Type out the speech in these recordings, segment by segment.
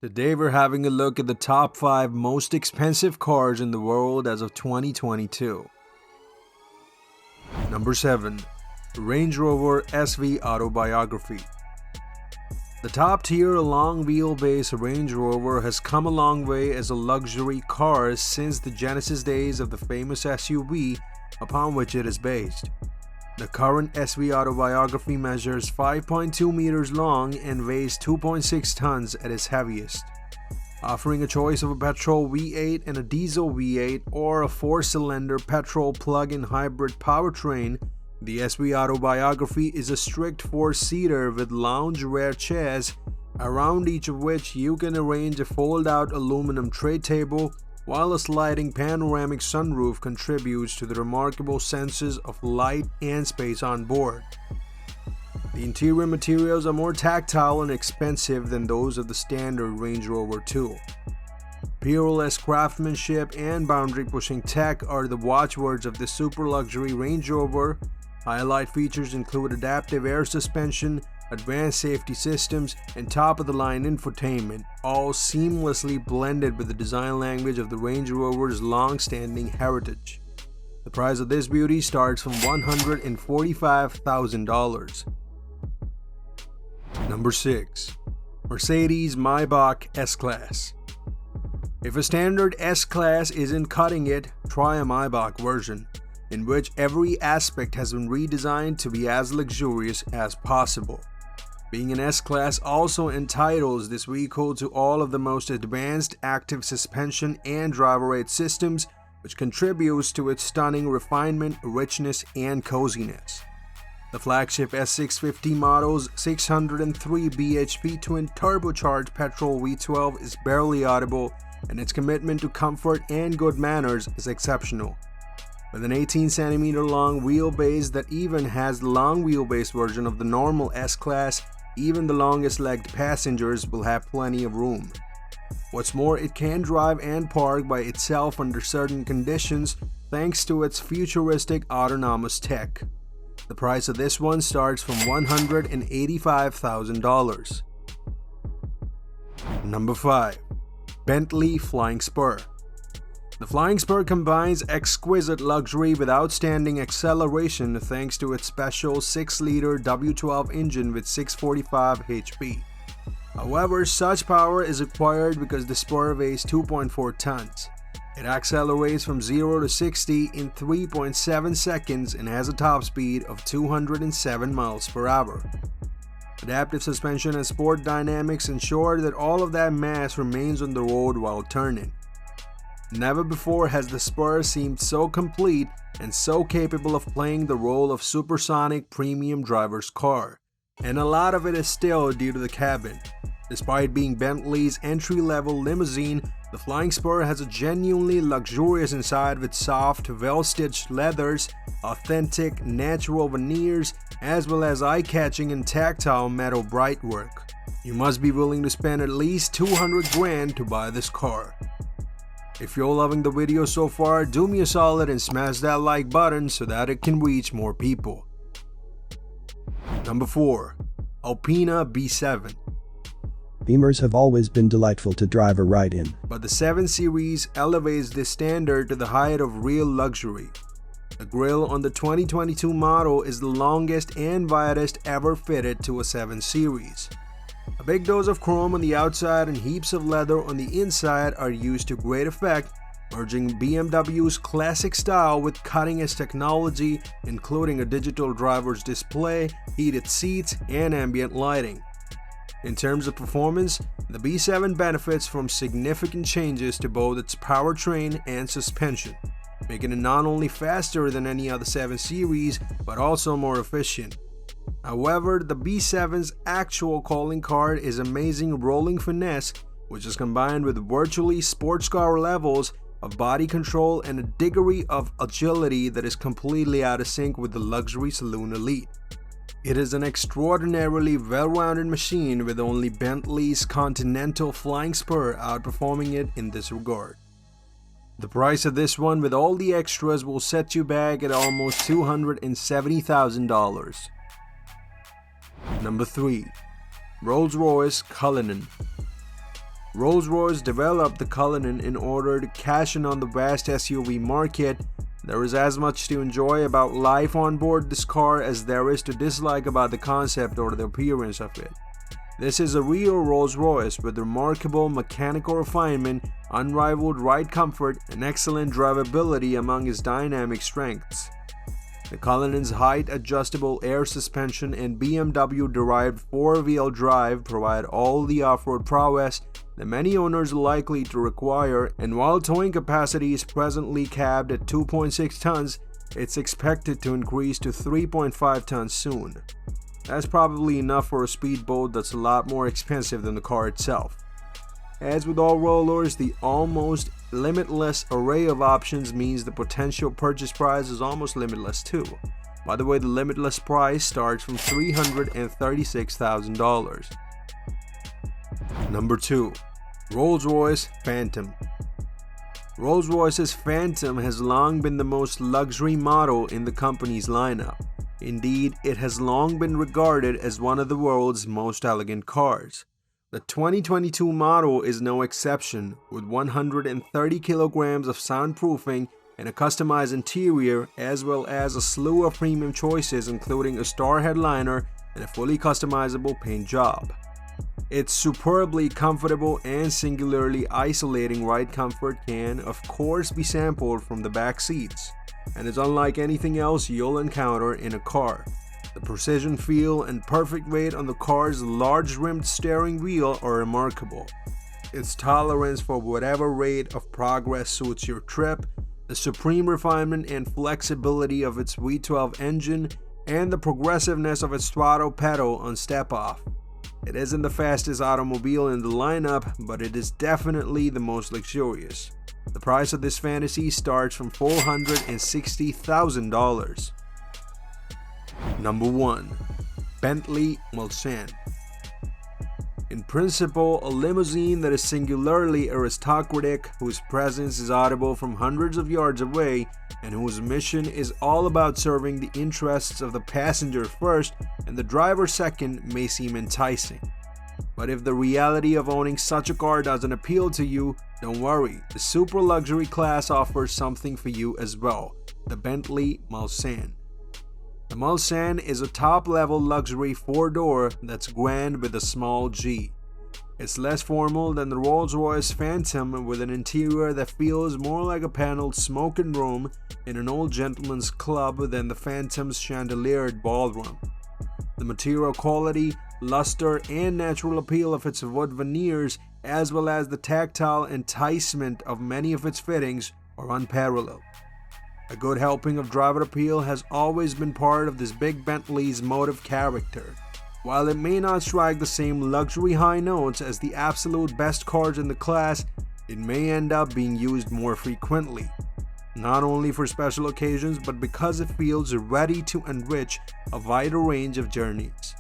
Today we're having a look at the top 5 most expensive cars in the world as of 2022. Number 7. Range Rover SV Autobiography. The top-tier long-wheelbase Range Rover has come a long way as a luxury car since the genesis days of the famous SUV upon which it is based. The current SV Autobiography measures 5.2 meters long and weighs 2.6 tons at its heaviest. Offering a choice of a petrol V8 and a diesel V8 or a 4-cylinder petrol plug-in hybrid powertrain, the SV Autobiography is a strict 4-seater with lounge-wear chairs, around each of which you can arrange a fold-out aluminum tray table, while a sliding panoramic sunroof contributes to the remarkable senses of light and space on board. The interior materials are more tactile and expensive than those of the standard Range Rover 2. Peerless craftsmanship and boundary-pushing tech are the watchwords of the super luxury Range Rover. Highlight features include adaptive air suspension, advanced safety systems, and top-of-the-line infotainment, all seamlessly blended with the design language of the Range Rover's long-standing heritage. The price of this beauty starts from $145,000. Number 6. Mercedes Maybach S-Class. If a standard S-Class isn't cutting it, try a Maybach version, in which every aspect has been redesigned to be as luxurious as possible. Being an S-Class also entitles this vehicle to all of the most advanced active suspension and driver aid systems, which contributes to its stunning refinement, richness, and coziness. The flagship S650 model's 603 bhp twin turbocharged petrol V12 is barely audible, and its commitment to comfort and good manners is exceptional. With an 18cm long wheelbase that even has the long wheelbase version of the normal S-Class, even the longest-legged passengers will have plenty of room. What's more, it can drive and park by itself under certain conditions thanks to its futuristic autonomous tech. The price of this one starts from $185,000. Number 5. Bentley Flying Spur. The Flying Spur combines exquisite luxury with outstanding acceleration thanks to its special 6-liter W12 engine with 645 HP. However, such power is acquired because the Spur weighs 2.4 tons. It accelerates from 0 to 60 in 3.7 seconds and has a top speed of 207 miles per hour. Adaptive suspension and sport dynamics ensure that all of that mass remains on the road while turning. Never before has the Spur seemed so complete and so capable of playing the role of supersonic premium driver's car, and a lot of it is still due to the cabin. Despite being Bentley's entry-level limousine, the Flying Spur has a genuinely luxurious inside with soft, well-stitched leathers, authentic, natural veneers, as well as eye-catching and tactile metal brightwork. You must be willing to spend at least $200 grand to buy this car. If you're loving the video so far, do me a solid and smash that like button so that it can reach more people. Number 4. Alpina B7. Beamers have always been delightful to drive or ride in, but the 7 Series elevates this standard to the height of real luxury. The grille on the 2022 model is the longest and widest ever fitted to a 7 Series. A big dose of chrome on the outside and heaps of leather on the inside are used to great effect, merging BMW's classic style with cutting-edge technology, including a digital driver's display, heated seats, and ambient lighting. In terms of performance, the B7 benefits from significant changes to both its powertrain and suspension, making it not only faster than any other 7 Series, but also more efficient. However, the B7's actual calling card is amazing rolling finesse, which is combined with virtually sports car levels of body control and a degree of agility that is completely out of sync with the luxury saloon elite. It is an extraordinarily well-rounded machine, with only Bentley's Continental Flying Spur outperforming it in this regard. The price of this one with all the extras will set you back at almost $270,000. Number 3. Rolls-Royce Cullinan. Rolls-Royce developed the Cullinan in order to cash in on the vast SUV market. There is as much to enjoy about life on board this car as there is to dislike about the concept or the appearance of it. This is a real Rolls-Royce with remarkable mechanical refinement, unrivaled ride comfort, and excellent drivability among its dynamic strengths. The Cullinan's height-adjustable air suspension and BMW-derived four-wheel drive provide all the off-road prowess that many owners are likely to require, and while towing capacity is presently capped at 2.6 tons, it's expected to increase to 3.5 tons soon. That's probably enough for a speedboat that's a lot more expensive than the car itself. As with all rollers, the almost limitless array of options means the potential purchase price is almost limitless too. By the way, the limitless price starts from $336,000. Number 2. Rolls-Royce Phantom. Rolls-Royce's Phantom has long been the most luxury model in the company's lineup. Indeed, it has long been regarded as one of the world's most elegant cars. The 2022 model is no exception, with 130 kilograms of soundproofing and a customized interior, as well as a slew of premium choices including a star headliner and a fully customizable paint job. Its superbly comfortable and singularly isolating ride comfort can, of course, be sampled from the back seats, and is unlike anything else you'll encounter in a car. The precision feel and perfect weight on the car's large-rimmed steering wheel are remarkable. Its tolerance for whatever rate of progress suits your trip, the supreme refinement and flexibility of its V12 engine, and the progressiveness of its throttle pedal on step-off. It isn't the fastest automobile in the lineup, but it is definitely the most luxurious. The price of this fantasy starts from $460,000. Number 1. Bentley Mulsanne. In principle, a limousine that is singularly aristocratic, whose presence is audible from hundreds of yards away, and whose mission is all about serving the interests of the passenger first and the driver second, may seem enticing. But if the reality of owning such a car doesn't appeal to you, don't worry, the super luxury class offers something for you as well, the Bentley Mulsanne. The Mulsanne is a top-level luxury four-door that's grand with a small G. It's less formal than the Rolls-Royce Phantom, with an interior that feels more like a paneled smoking room in an old gentleman's club than the Phantom's chandeliered ballroom. The material quality, luster, and natural appeal of its wood veneers, as well as the tactile enticement of many of its fittings, are unparalleled. A good helping of driver appeal has always been part of this big Bentley's motive character. While it may not strike the same luxury high notes as the absolute best cars in the class, it may end up being used more frequently. Not only for special occasions, but because it feels ready to enrich a wider range of journeys.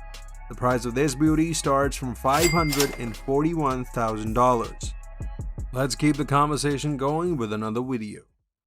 The price of this beauty starts from $541,000. Let's keep the conversation going with another video.